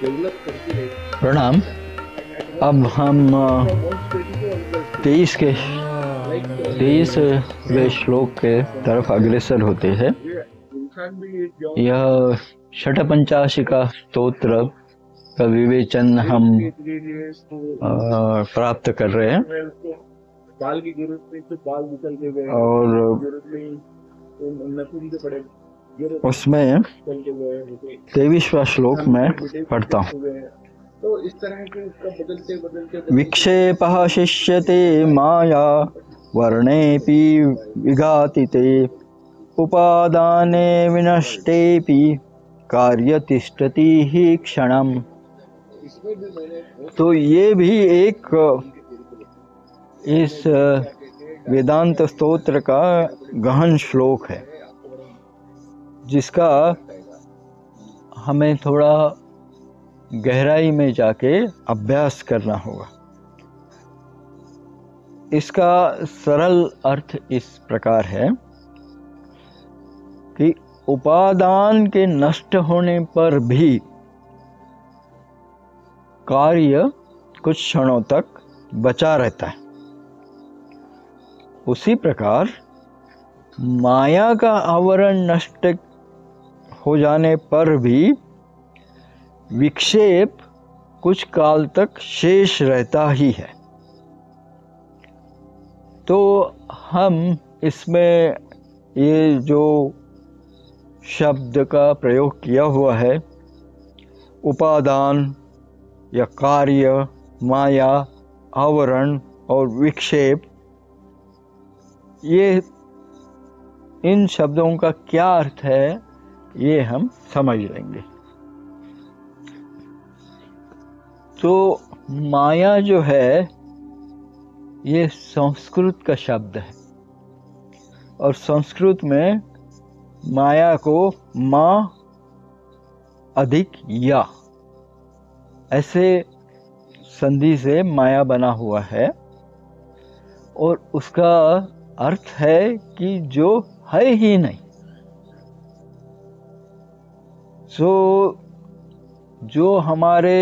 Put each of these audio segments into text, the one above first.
प्रणाम। अब हम 23वें श्लोक के तरफ अग्रसर होते हैं। यह षट्पंचाशिका स्तोत्र का विवेचन हम प्राप्त कर रहे हैं और उसमें 23वां श्लोक में पढ़ता हूँ। विक्षेपः शिष्यते माया वर्णेऽपि विघातिते उपादाने विनष्टेऽपि कार्यतिष्ठति हि क्षणम्। तो ये भी एक इस वेदांत स्तोत्र का गहन श्लोक है, जिसका हमें थोड़ा गहराई में जाके अभ्यास करना होगा। इसका सरल अर्थ इस प्रकार है कि उपादान के नष्ट होने पर भी कार्य कुछ क्षणों तक बचा रहता है। उसी प्रकार माया का आवरण नष्ट हो जाने पर भी विक्षेप कुछ काल तक शेष रहता ही है। तो हम इसमें ये जो शब्द का प्रयोग किया हुआ है, उपादान या कार्य, माया, आवरण और विक्षेप, ये इन शब्दों का क्या अर्थ है ये हम समझ लेंगे। तो माया जो है ये संस्कृत का शब्द है और संस्कृत में माया को मा अधिक या ऐसे संधि से माया बना हुआ है और उसका अर्थ है कि जो है ही नहीं। जो हमारे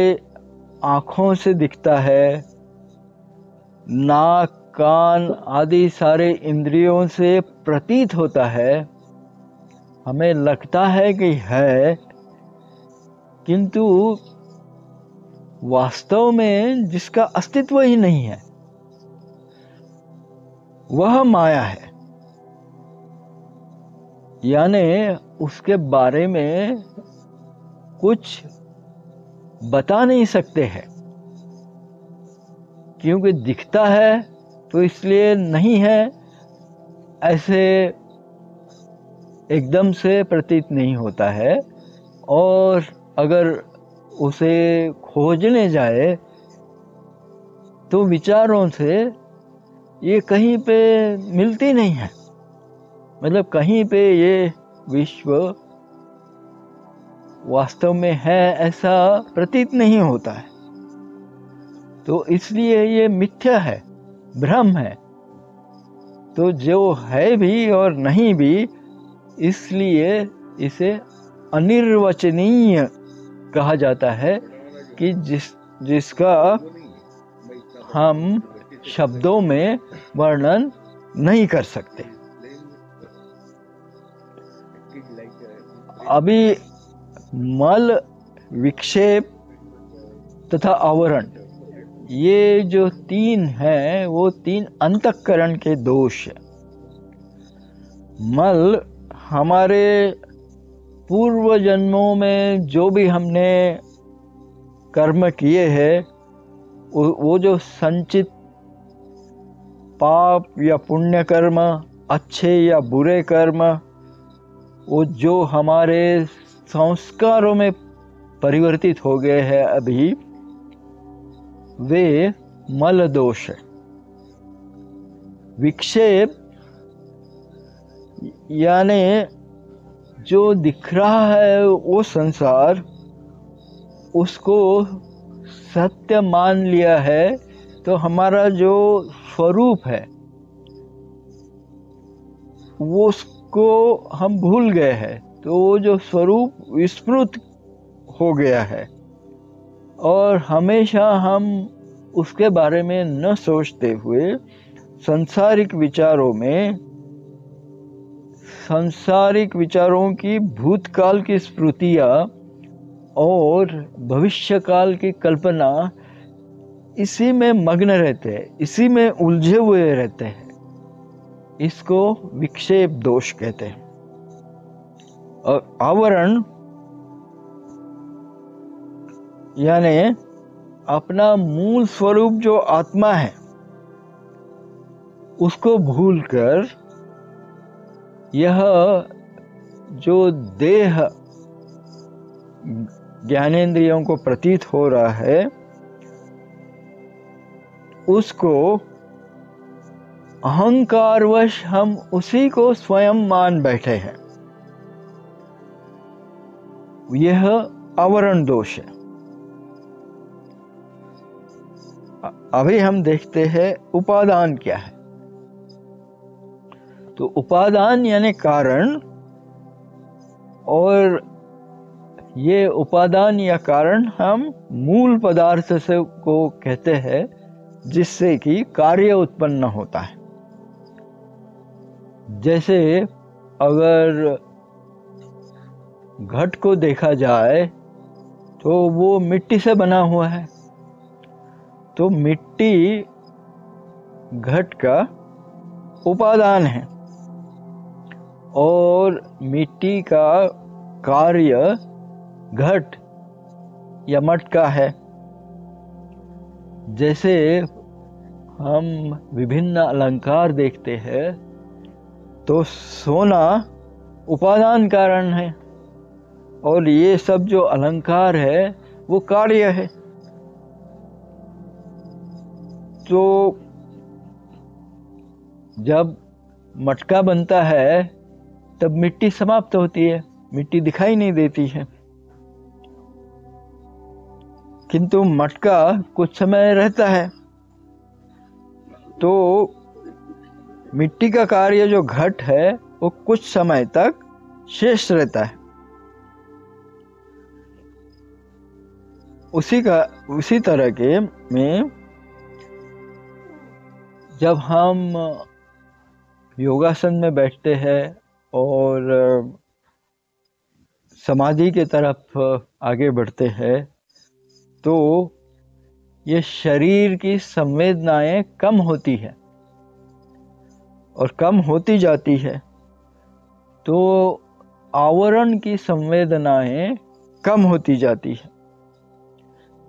आँखों से दिखता है, नाक, कान आदि सारे इंद्रियों से प्रतीत होता है, हमें लगता है कि है, किंतु वास्तव में जिसका अस्तित्व ही नहीं है वह माया है। यानी उसके बारे में कुछ बता नहीं सकते हैं, क्योंकि दिखता है तो इसलिए नहीं है ऐसे एकदम से प्रतीत नहीं होता है। और अगर उसे खोजने जाए तो विचारों से ये कहीं पे मिलती नहीं है, मतलब कहीं पे ये विश्व वास्तव में है ऐसा प्रतीत नहीं होता है। तो इसलिए ये मिथ्या है, भ्रम है। तो जो है भी और नहीं भी, इसलिए इसे अनिर्वचनीय कहा जाता है कि जिसका हम शब्दों में वर्णन नहीं कर सकते। अभी मल, विक्षेप तथा आवरण, ये जो तीन हैं वो तीन अंतःकरण के दोष हैं। मल हमारे पूर्व जन्मों में जो भी हमने कर्म किए हैं, वो जो संचित पाप या पुण्य कर्म, अच्छे या बुरे कर्म, वो जो हमारे संस्कारों में परिवर्तित हो गए हैं अभी, वे मल दोष है। विक्षेप यानी जो दिख रहा है वो संसार, उसको सत्य मान लिया है, तो हमारा जो स्वरूप है वो उसको हम भूल गए हैं। तो वो जो स्वरूप विस्मृत हो गया है, और हमेशा हम उसके बारे में न सोचते हुए सांसारिक विचारों की भूतकाल की स्मृतियाँ और भविष्यकाल की कल्पना, इसी में मग्न रहते हैं, इसी में उलझे हुए रहते हैं। इसको विक्षेप दोष कहते हैं। और आवरण यानी अपना मूल स्वरूप जो आत्मा है उसको भूलकर यह जो देह ज्ञानेंद्रियों को प्रतीत हो रहा है उसको अहंकारवश हम उसी को स्वयं मान बैठे हैं। यह आवरण दोष है। अभी हम देखते हैं उपादान क्या है। तो उपादान यानी कारण, और ये उपादान या कारण हम मूल पदार्थ से को कहते हैं जिससे कि कार्य उत्पन्न होता है। जैसे अगर घट को देखा जाए तो वो मिट्टी से बना हुआ है, तो मिट्टी घट का उपादान है और मिट्टी का कार्य घट या मटका है। जैसे हम विभिन्न अलंकार देखते हैं तो सोना उपादान कारण है और ये सब जो अलंकार है वो कार्य है। तो जब मटका बनता है तब मिट्टी समाप्त होती है, मिट्टी दिखाई नहीं देती है, किंतु मटका कुछ समय रहता है। तो मिट्टी का कार्य जो घट है वो कुछ समय तक शेष रहता है। उसी तरह के में जब हम योगासन में बैठते हैं और समाधि के तरफ आगे बढ़ते हैं तो ये शरीर की संवेदनाएं कम होती है और कम होती जाती है, तो आवरण की संवेदनाएं कम होती जाती है।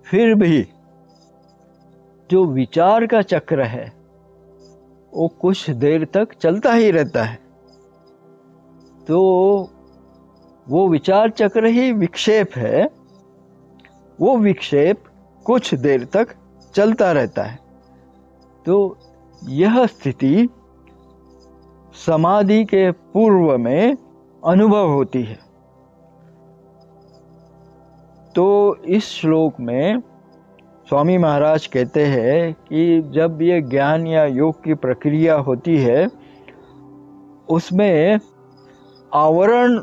फिर भी जो विचार का चक्र है वो कुछ देर तक चलता ही रहता है। तो वो विचार चक्र ही विक्षेप है, वो विक्षेप कुछ देर तक चलता रहता है। तो यह स्थिति समाधि के पूर्व में अनुभव होती है। तो इस श्लोक में स्वामी महाराज कहते हैं कि जब ये ज्ञान या योग की प्रक्रिया होती है उसमें आवरण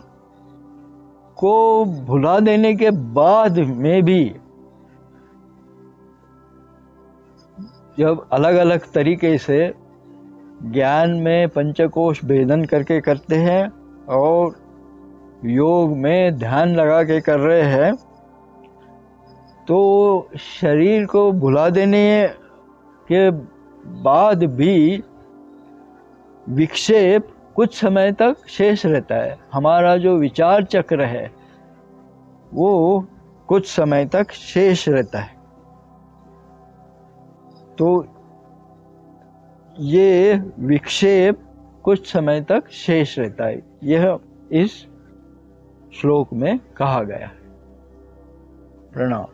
को भुला देने के बाद में भी जब अलग अलग तरीके से ज्ञान में पंचकोश भेदन करके करते हैं और योग में ध्यान लगा के कर रहे हैं, तो शरीर को भुला देने के बाद भी विक्षेप कुछ समय तक शेष रहता है। हमारा जो विचार चक्र है वो कुछ समय तक शेष रहता है। तो ये विक्षेप कुछ समय तक शेष रहता है, यह इस श्लोक में कहा गया है। प्रणाम।